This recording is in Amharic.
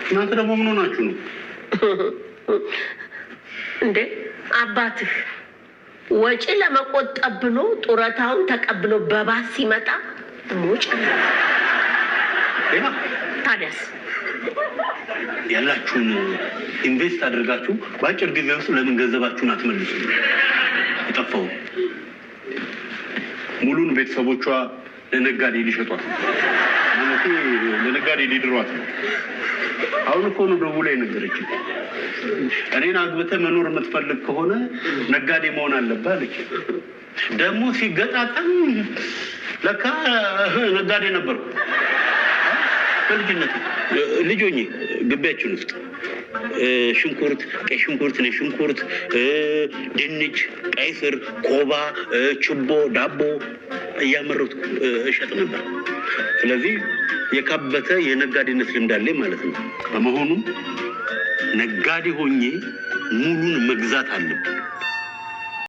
እናንተ ደግሞ ምን ሆናችሁ ነው እንዴ? አባትህ ወጪ ለመቆጠብ ብሎ ጡረታውን ተቀብሎ በባስ ሲመጣ ሙጭ ታዲያስ ያላችሁን ኢንቨስት አድርጋችሁ በአጭር ጊዜ ውስጥ ለምን ገንዘባችሁን አትመልሱ? የጠፋው ሙሉን ቤተሰቦቿ ለነጋዴ ሊሸጧት ማለት ለነጋዴ ሊድሯት ነው። አሁን እኮ ነው ደውላ የነገረችኝ። እኔን አግብተህ መኖር የምትፈልግ ከሆነ ነጋዴ መሆን አለብህ አለች። ደግሞ ሲገጣጠም ለካ ነጋዴ ነበርኩ። በልጅነት ልጅ ሆኜ ግቢያችን ውስጥ ሽንኩርት፣ ቀይ ሽንኩርት፣ ነጭ ሽንኩርት፣ ድንች፣ ቀይ ስር፣ ኮባ፣ ችቦ፣ ዳቦ እያመረቱ እሸጥ ነበር። ስለዚህ የካበተ የነጋዴነት ልምድ አለኝ ማለት ነው። በመሆኑ ነጋዴ ሆኜ ሙሉን መግዛት አለብኝ።